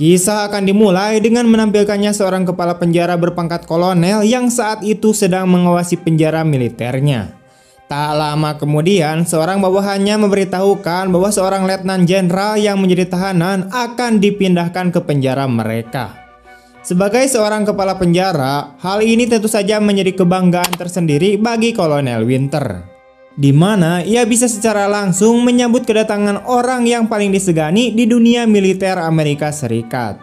Kisah akan dimulai dengan menampilkannya seorang kepala penjara berpangkat kolonel yang saat itu sedang mengawasi penjara militernya. Tak lama kemudian, seorang bawahannya memberitahukan bahwa seorang letnan jenderal yang menjadi tahanan akan dipindahkan ke penjara mereka. Sebagai seorang kepala penjara, hal ini tentu saja menjadi kebanggaan tersendiri bagi Kolonel Winter, di mana ia bisa secara langsung menyambut kedatangan orang yang paling disegani di dunia militer Amerika Serikat.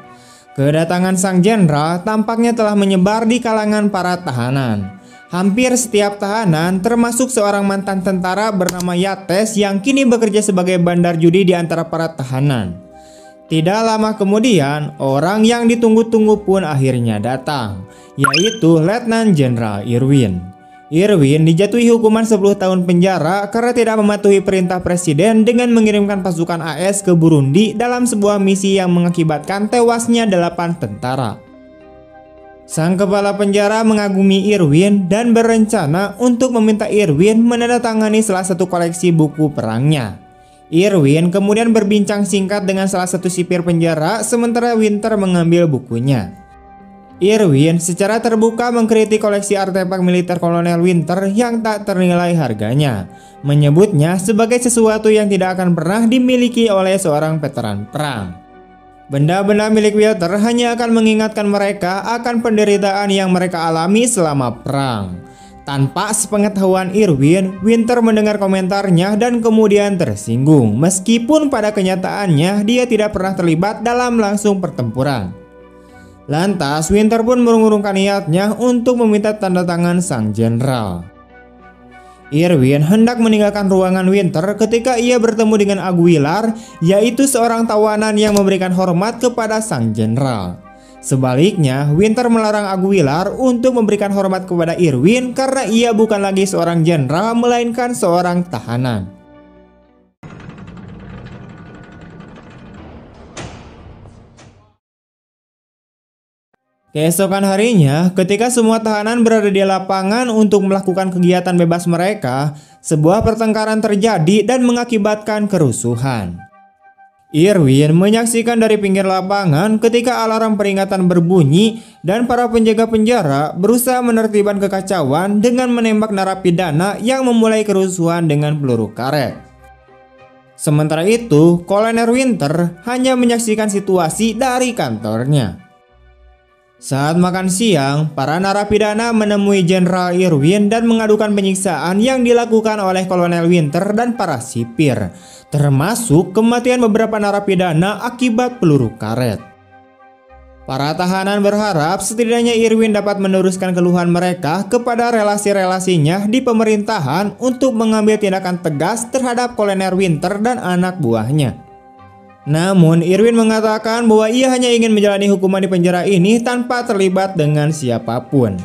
Kedatangan sang jenderal tampaknya telah menyebar di kalangan para tahanan. Hampir setiap tahanan, termasuk seorang mantan tentara bernama Yates yang kini bekerja sebagai bandar judi di antara para tahanan. Tidak lama kemudian, orang yang ditunggu-tunggu pun akhirnya datang, yaitu Letnan Jenderal Irwin. Irwin dijatuhi hukuman 10 tahun penjara karena tidak mematuhi perintah presiden dengan mengirimkan pasukan AS ke Burundi dalam sebuah misi yang mengakibatkan tewasnya 8 tentara. Sang kepala penjara mengagumi Irwin dan berencana untuk meminta Irwin menandatangani salah satu koleksi buku perangnya. Irwin kemudian berbincang singkat dengan salah satu sipir penjara sementara Winter mengambil bukunya. Irwin secara terbuka mengkritik koleksi artefak militer Kolonel Winter yang tak ternilai harganya, menyebutnya sebagai sesuatu yang tidak akan pernah dimiliki oleh seorang veteran perang. Benda-benda milik Winter hanya akan mengingatkan mereka akan penderitaan yang mereka alami selama perang. Tanpa sepengetahuan Irwin, Winter mendengar komentarnya dan kemudian tersinggung, meskipun pada kenyataannya dia tidak pernah terlibat dalam langsung pertempuran. Lantas, Winter pun mengurungkan niatnya untuk meminta tanda tangan sang jenderal. Irwin hendak meninggalkan ruangan Winter ketika ia bertemu dengan Aguilar, yaitu seorang tawanan yang memberikan hormat kepada sang jenderal. Sebaliknya, Winter melarang Aguilar untuk memberikan hormat kepada Irwin karena ia bukan lagi seorang jenderal melainkan seorang tahanan. Keesokan harinya, ketika semua tahanan berada di lapangan untuk melakukan kegiatan bebas mereka, sebuah pertengkaran terjadi dan mengakibatkan kerusuhan. Irwin menyaksikan dari pinggir lapangan ketika alarm peringatan berbunyi dan para penjaga penjara berusaha menertibkan kekacauan dengan menembak narapidana yang memulai kerusuhan dengan peluru karet. Sementara itu, Kolonel Winter hanya menyaksikan situasi dari kantornya. Saat makan siang, para narapidana menemui Jenderal Irwin dan mengadukan penyiksaan yang dilakukan oleh Kolonel Winter dan para sipir, termasuk kematian beberapa narapidana akibat peluru karet. Para tahanan berharap setidaknya Irwin dapat meneruskan keluhan mereka kepada relasi-relasinya di pemerintahan untuk mengambil tindakan tegas terhadap Kolonel Winter dan anak buahnya. Namun, Irwin mengatakan bahwa ia hanya ingin menjalani hukuman di penjara ini tanpa terlibat dengan siapapun.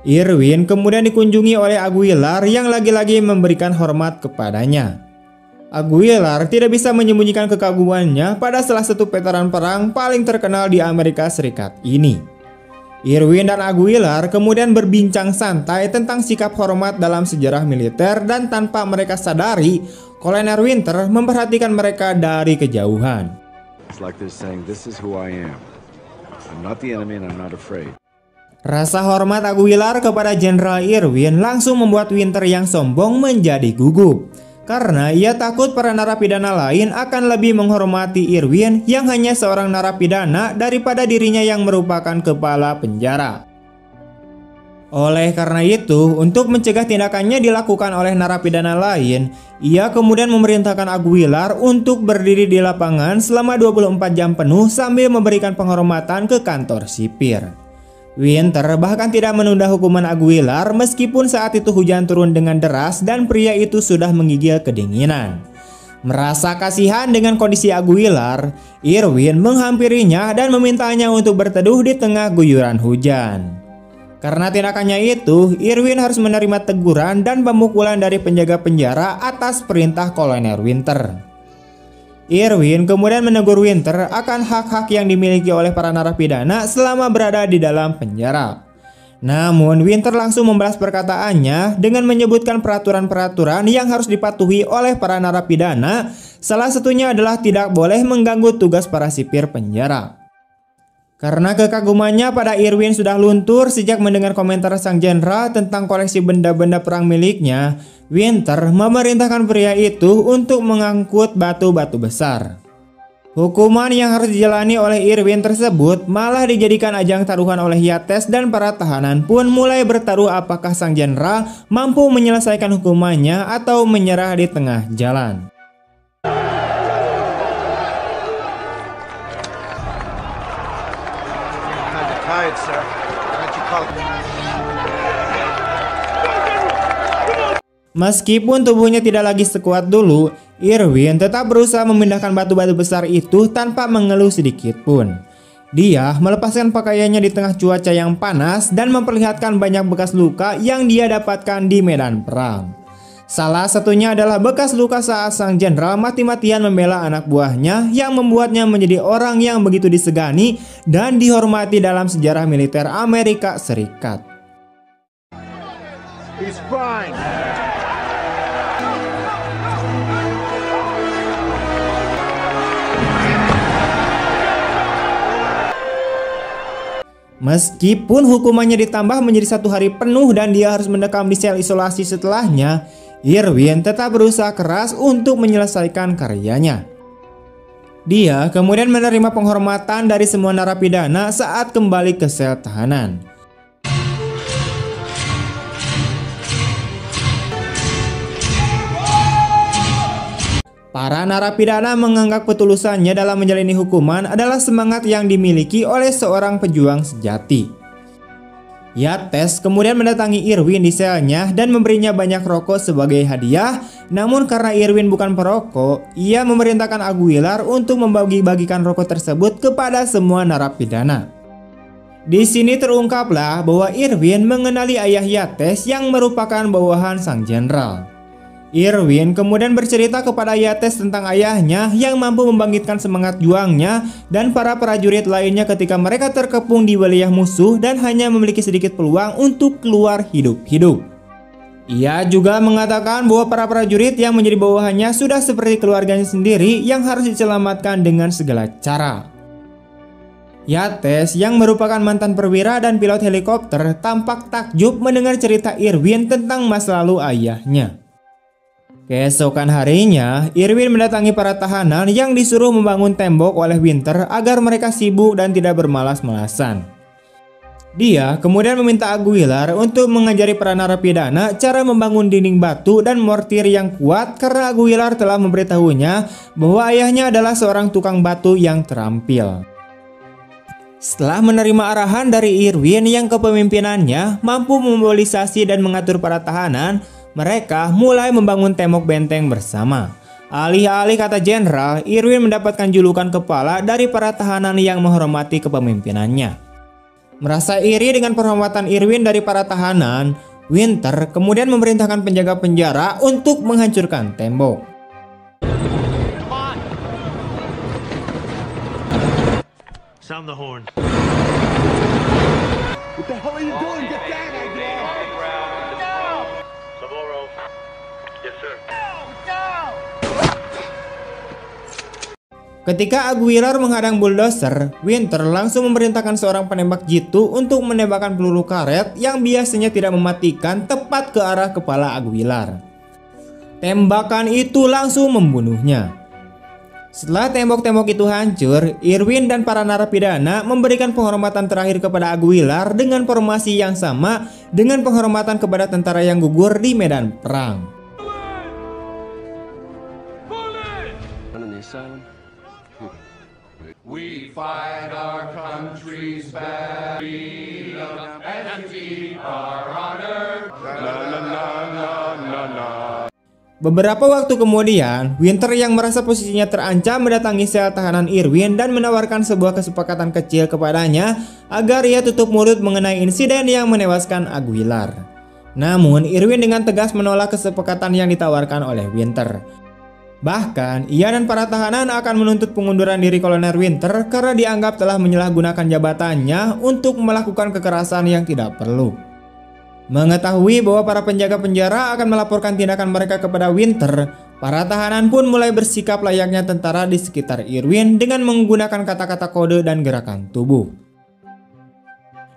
Irwin kemudian dikunjungi oleh Aguilar yang lagi-lagi memberikan hormat kepadanya. Aguilar tidak bisa menyembunyikan kekagumannya pada salah satu veteran perang paling terkenal di Amerika Serikat ini. Irwin dan Aguilar kemudian berbincang santai tentang sikap hormat dalam sejarah militer dan tanpa mereka sadari, Kolonel Winter memperhatikan mereka dari kejauhan. Rasa hormat Aguilar kepada Jenderal Irwin langsung membuat Winter yang sombong menjadi gugup, karena ia takut para narapidana lain akan lebih menghormati Irwin yang hanya seorang narapidana daripada dirinya yang merupakan kepala penjara. Oleh karena itu, untuk mencegah tindakannya dilakukan oleh narapidana lain, ia kemudian memerintahkan Aguilar untuk berdiri di lapangan selama 24 jam penuh sambil memberikan penghormatan ke kantor sipir. Winter bahkan tidak menunda hukuman Aguilar meskipun saat itu hujan turun dengan deras dan pria itu sudah menggigil kedinginan. Merasa kasihan dengan kondisi Aguilar, Irwin menghampirinya dan memintanya untuk berteduh di tengah guyuran hujan. Karena tindakannya itu, Irwin harus menerima teguran dan pemukulan dari penjaga penjara atas perintah Kolonel Winter. Irwin kemudian menegur Winter akan hak-hak yang dimiliki oleh para narapidana selama berada di dalam penjara. Namun Winter langsung membalas perkataannya dengan menyebutkan peraturan-peraturan yang harus dipatuhi oleh para narapidana. Salah satunya adalah tidak boleh mengganggu tugas para sipir penjara. Karena kekagumannya pada Irwin sudah luntur sejak mendengar komentar sang jenderal tentang koleksi benda-benda perang miliknya, Winter memerintahkan pria itu untuk mengangkut batu-batu besar. Hukuman yang harus dijalani oleh Irwin tersebut malah dijadikan ajang taruhan oleh Yates, dan para tahanan pun mulai bertaruh apakah sang jenderal mampu menyelesaikan hukumannya atau menyerah di tengah jalan. Meskipun tubuhnya tidak lagi sekuat dulu, Irwin tetap berusaha memindahkan batu-batu besar itu tanpa mengeluh sedikit pun. Dia melepaskan pakaiannya di tengah cuaca yang panas dan memperlihatkan banyak bekas luka yang dia dapatkan di medan perang. Salah satunya adalah bekas luka saat sang jenderal mati-matian membela anak buahnya yang membuatnya menjadi orang yang begitu disegani dan dihormati dalam sejarah militer Amerika Serikat. He's fine. Meskipun hukumannya ditambah menjadi 1 hari penuh dan dia harus mendekam di sel isolasi setelahnya, Irwin tetap berusaha keras untuk menyelesaikan karyanya. Dia kemudian menerima penghormatan dari semua narapidana saat kembali ke sel tahanan. Para narapidana menganggap ketulusannya dalam menjalani hukuman adalah semangat yang dimiliki oleh seorang pejuang sejati. Yates kemudian mendatangi Irwin di selnya dan memberinya banyak rokok sebagai hadiah. Namun karena Irwin bukan perokok, ia memerintahkan Aguilar untuk membagi-bagikan rokok tersebut kepada semua narapidana. Di sini terungkaplah bahwa Irwin mengenali ayah Yates yang merupakan bawahan sang jenderal. Irwin kemudian bercerita kepada Yates tentang ayahnya yang mampu membangkitkan semangat juangnya dan para prajurit lainnya ketika mereka terkepung di wilayah musuh dan hanya memiliki sedikit peluang untuk keluar hidup-hidup. Ia juga mengatakan bahwa para prajurit yang menjadi bawahannya sudah seperti keluarganya sendiri yang harus diselamatkan dengan segala cara. Yates yang merupakan mantan perwira dan pilot helikopter tampak takjub mendengar cerita Irwin tentang masa lalu ayahnya. Keesokan harinya, Irwin mendatangi para tahanan yang disuruh membangun tembok oleh Winter agar mereka sibuk dan tidak bermalas-malasan. Dia kemudian meminta Aguilar untuk mengajari para narapidana cara membangun dinding batu dan mortir yang kuat karena Aguilar telah memberitahunya bahwa ayahnya adalah seorang tukang batu yang terampil. Setelah menerima arahan dari Irwin yang kepemimpinannya mampu memobilisasi dan mengatur para tahanan, mereka mulai membangun tembok benteng bersama. Alih-alih kata jenderal, Irwin mendapatkan julukan kepala dari para tahanan yang menghormati kepemimpinannya. Merasa iri dengan penghormatan Irwin dari para tahanan, Winter kemudian memerintahkan penjaga penjara untuk menghancurkan tembok. Sound the horn. What the hell are you doing? Get down, Aguilar! Yes, sir. Ketika Aguilar menghadang bulldozer, Winter langsung memerintahkan seorang penembak jitu untuk menembakkan peluru karet yang biasanya tidak mematikan tepat ke arah kepala Aguilar. Tembakan itu langsung membunuhnya. Setelah tembok-tembok itu hancur, Irwin dan para narapidana memberikan penghormatan terakhir kepada Aguilar dengan formasi yang sama dengan penghormatan kepada tentara yang gugur di medan perang. We fight our country's battle and keep our honor. Beberapa waktu kemudian, Winter yang merasa posisinya terancam mendatangi sel tahanan Irwin dan menawarkan sebuah kesepakatan kecil kepadanya agar ia tutup mulut mengenai insiden yang menewaskan Aguilar. Namun, Irwin dengan tegas menolak kesepakatan yang ditawarkan oleh Winter. Bahkan, ia dan para tahanan akan menuntut pengunduran diri Kolonel Winter karena dianggap telah menyalahgunakan jabatannya untuk melakukan kekerasan yang tidak perlu. Mengetahui bahwa para penjaga penjara akan melaporkan tindakan mereka kepada Winter, para tahanan pun mulai bersikap layaknya tentara di sekitar Irwin dengan menggunakan kata-kata kode dan gerakan tubuh.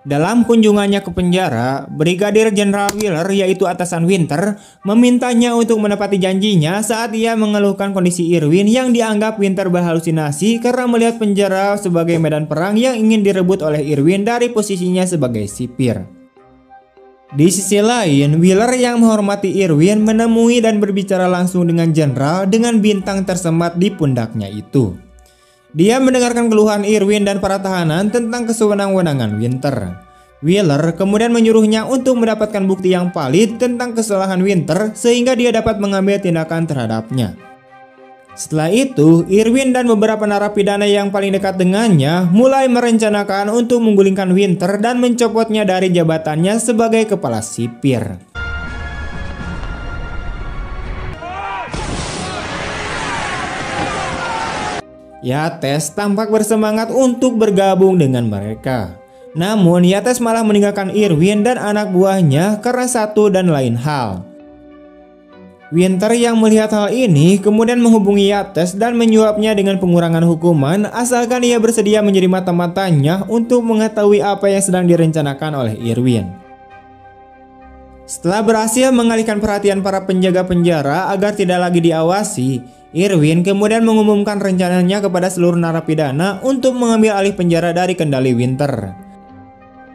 Dalam kunjungannya ke penjara, Brigadir Jenderal Wheeler, yaitu atasan Winter, memintanya untuk menepati janjinya saat ia mengeluhkan kondisi Irwin yang dianggap Winter berhalusinasi karena melihat penjara sebagai medan perang yang ingin direbut oleh Irwin dari posisinya sebagai sipir. Di sisi lain, Wheeler yang menghormati Irwin menemui dan berbicara langsung dengan jenderal dengan bintang tersemat di pundaknya itu. Dia mendengarkan keluhan Irwin dan para tahanan tentang kesewenang-wenangan Winter. Wheeler kemudian menyuruhnya untuk mendapatkan bukti yang valid tentang kesalahan Winter sehingga dia dapat mengambil tindakan terhadapnya. Setelah itu, Irwin dan beberapa narapidana yang paling dekat dengannya mulai merencanakan untuk menggulingkan Winter dan mencopotnya dari jabatannya sebagai kepala sipir. Yates tampak bersemangat untuk bergabung dengan mereka. Namun Yates malah meninggalkan Irwin dan anak buahnya karena satu dan lain hal. Winter yang melihat hal ini kemudian menghubungi Yates dan menyuapnya dengan pengurangan hukuman asalkan ia bersedia menjadi mata-matanya untuk mengetahui apa yang sedang direncanakan oleh Irwin. Setelah berhasil mengalihkan perhatian para penjaga penjara agar tidak lagi diawasi, Irwin kemudian mengumumkan rencananya kepada seluruh narapidana untuk mengambil alih penjara dari kendali Winter.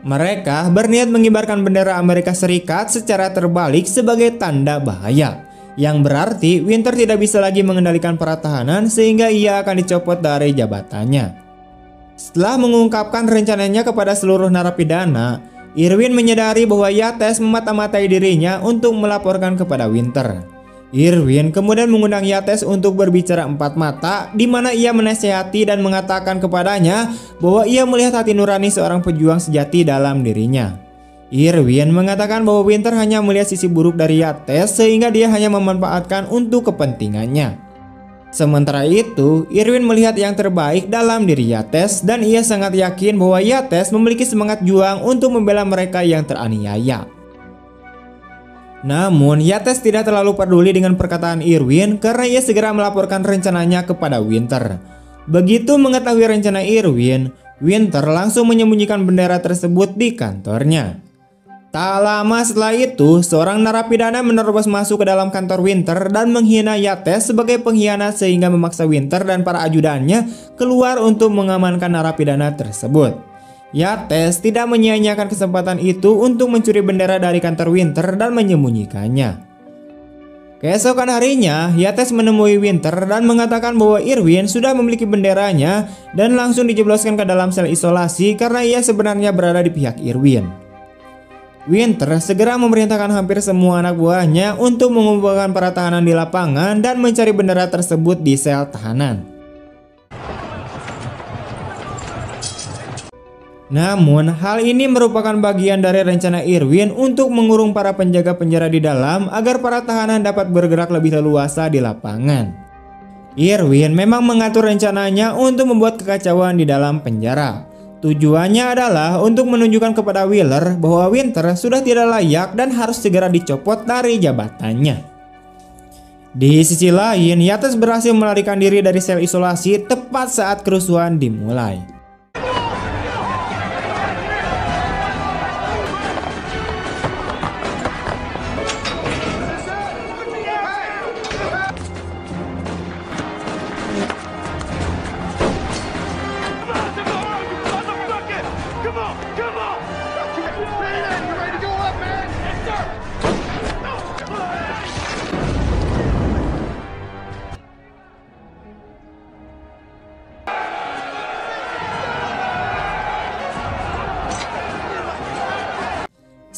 Mereka berniat mengibarkan bendera Amerika Serikat secara terbalik sebagai tanda bahaya, yang berarti Winter tidak bisa lagi mengendalikan para tahanan sehingga ia akan dicopot dari jabatannya. Setelah mengungkapkan rencananya kepada seluruh narapidana, Irwin menyadari bahwa Yates memata-matai dirinya untuk melaporkan kepada Winter. Irwin kemudian mengundang Yates untuk berbicara empat mata, di mana ia menasihati dan mengatakan kepadanya bahwa ia melihat hati nurani seorang pejuang sejati dalam dirinya. Irwin mengatakan bahwa Winter hanya melihat sisi buruk dari Yates sehingga dia hanya memanfaatkan untuk kepentingannya. Sementara itu, Irwin melihat yang terbaik dalam diri Yates dan ia sangat yakin bahwa Yates memiliki semangat juang untuk membela mereka yang teraniaya. Namun, Yates tidak terlalu peduli dengan perkataan Irwin karena ia segera melaporkan rencananya kepada Winter. Begitu mengetahui rencana Irwin, Winter langsung menyembunyikan bendera tersebut di kantornya. Tak lama setelah itu, seorang narapidana menerobos masuk ke dalam kantor Winter dan menghina Yates sebagai pengkhianat sehingga memaksa Winter dan para ajudannya keluar untuk mengamankan narapidana tersebut. Yates tidak menyia-nyiakan kesempatan itu untuk mencuri bendera dari kantor Winter dan menyembunyikannya. Keesokan harinya, Yates menemui Winter dan mengatakan bahwa Irwin sudah memiliki benderanya dan langsung dijebloskan ke dalam sel isolasi karena ia sebenarnya berada di pihak Irwin. Winter segera memerintahkan hampir semua anak buahnya untuk mengumpulkan para tahanan di lapangan dan mencari bendera tersebut di sel tahanan. Namun, hal ini merupakan bagian dari rencana Irwin untuk mengurung para penjaga penjara di dalam agar para tahanan dapat bergerak lebih leluasa di lapangan. Irwin memang mengatur rencananya untuk membuat kekacauan di dalam penjara. Tujuannya adalah untuk menunjukkan kepada Wheeler bahwa Winter sudah tidak layak dan harus segera dicopot dari jabatannya. Di sisi lain, Yates berhasil melarikan diri dari sel isolasi tepat saat kerusuhan dimulai.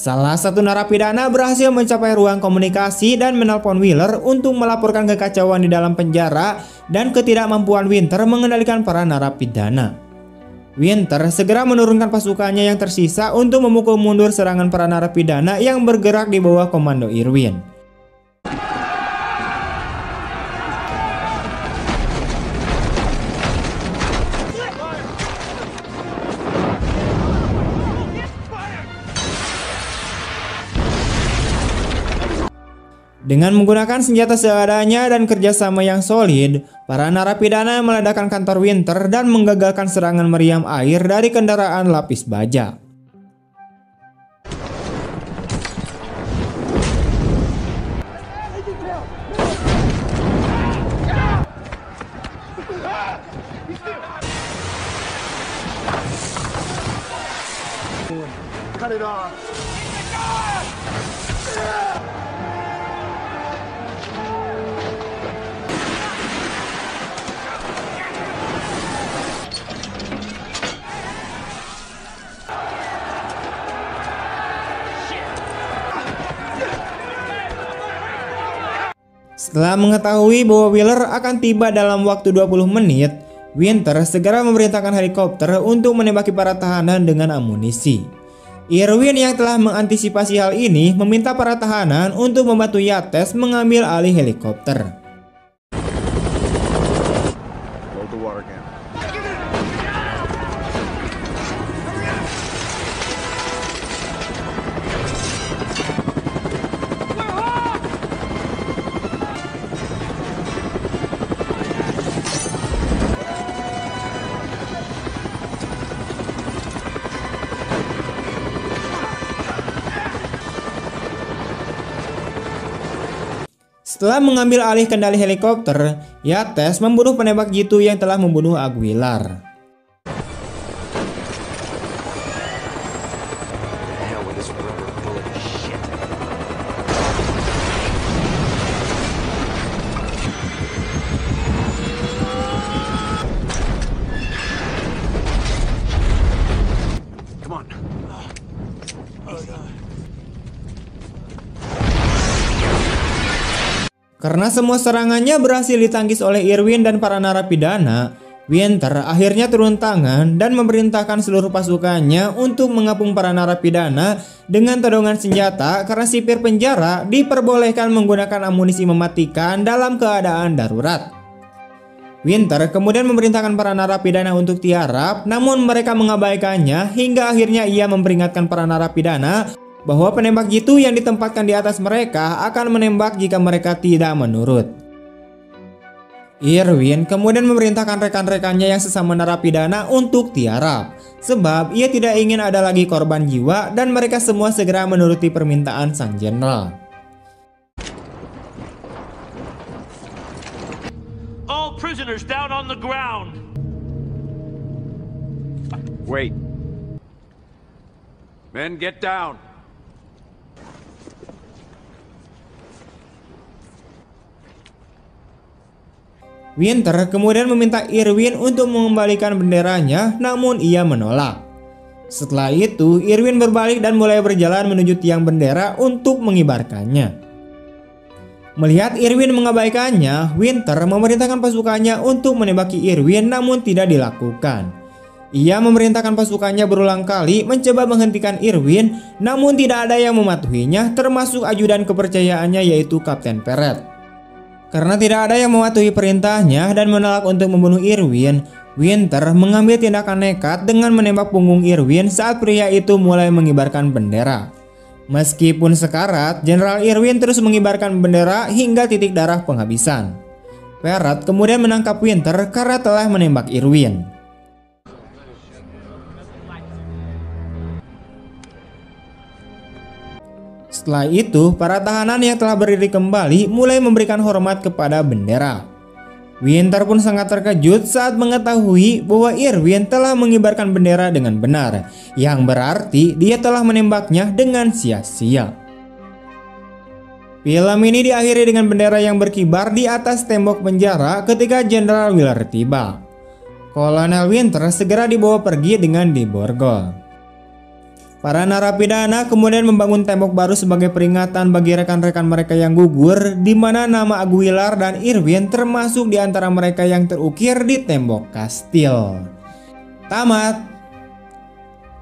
Salah satu narapidana berhasil mencapai ruang komunikasi dan menelpon Wheeler untuk melaporkan kekacauan di dalam penjara dan ketidakmampuan Winter mengendalikan para narapidana. Winter segera menurunkan pasukannya yang tersisa untuk memukul mundur serangan para narapidana yang bergerak di bawah komando Irwin. Dengan menggunakan senjata seadanya dan kerjasama yang solid, para narapidana meledakkan kantor Winter dan menggagalkan serangan meriam air dari kendaraan lapis baja. Cut it off. Setelah mengetahui bahwa Wheeler akan tiba dalam waktu 20 menit, Winter segera memerintahkan helikopter untuk menembaki para tahanan dengan amunisi. Irwin yang telah mengantisipasi hal ini meminta para tahanan untuk membantu Yates mengambil alih helikopter. Load the water can. Setelah mengambil alih kendali helikopter, Yates membunuh penembak jitu yang telah membunuh Aguilar. Come on. Karena semua serangannya berhasil ditangkis oleh Irwin dan para narapidana, Winter akhirnya turun tangan dan memerintahkan seluruh pasukannya untuk mengepung para narapidana dengan todongan senjata karena sipir penjara diperbolehkan menggunakan amunisi mematikan dalam keadaan darurat. Winter kemudian memerintahkan para narapidana untuk tiarap, namun mereka mengabaikannya hingga akhirnya ia memperingatkan para narapidana bahwa penembak jitu yang ditempatkan di atas mereka akan menembak jika mereka tidak menurut. Irwin kemudian memerintahkan rekan-rekannya yang sesama narapidana untuk tiarap, sebab ia tidak ingin ada lagi korban jiwa dan mereka semua segera menuruti permintaan sang jenderal. All prisoners down on the ground. Wait. Men, get down. Winter kemudian meminta Irwin untuk mengembalikan benderanya, namun ia menolak. Setelah itu, Irwin berbalik dan mulai berjalan menuju tiang bendera untuk mengibarkannya. Melihat Irwin mengabaikannya, Winter memerintahkan pasukannya untuk menembaki Irwin, namun tidak dilakukan. Ia memerintahkan pasukannya berulang kali mencoba menghentikan Irwin, namun tidak ada yang mematuhinya, termasuk ajudan kepercayaannya yaitu Kapten Perret. Karena tidak ada yang mematuhi perintahnya dan menolak untuk membunuh Irwin, Winter mengambil tindakan nekat dengan menembak punggung Irwin saat pria itu mulai mengibarkan bendera. Meskipun sekarat, Jenderal Irwin terus mengibarkan bendera hingga titik darah penghabisan. Perret kemudian menangkap Winter karena telah menembak Irwin. Setelah itu, para tahanan yang telah berdiri kembali mulai memberikan hormat kepada bendera. Winter pun sangat terkejut saat mengetahui bahwa Irwin telah mengibarkan bendera dengan benar, yang berarti dia telah menembaknya dengan sia-sia. Film ini diakhiri dengan bendera yang berkibar di atas tembok penjara ketika Jenderal Wheeler tiba. Kolonel Winter segera dibawa pergi dengan diborgol. Para narapidana kemudian membangun tembok baru sebagai peringatan bagi rekan-rekan mereka yang gugur, di mana nama Aguilar dan Irwin termasuk di antara mereka yang terukir di tembok kastil. Tamat.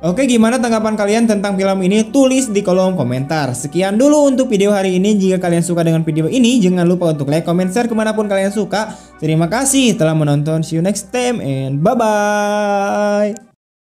Oke, gimana tanggapan kalian tentang film ini? Tulis di kolom komentar. Sekian dulu untuk video hari ini. Jika kalian suka dengan video ini, jangan lupa untuk like, comment, share kemanapun kalian suka. Terima kasih telah menonton. See you next time and bye-bye.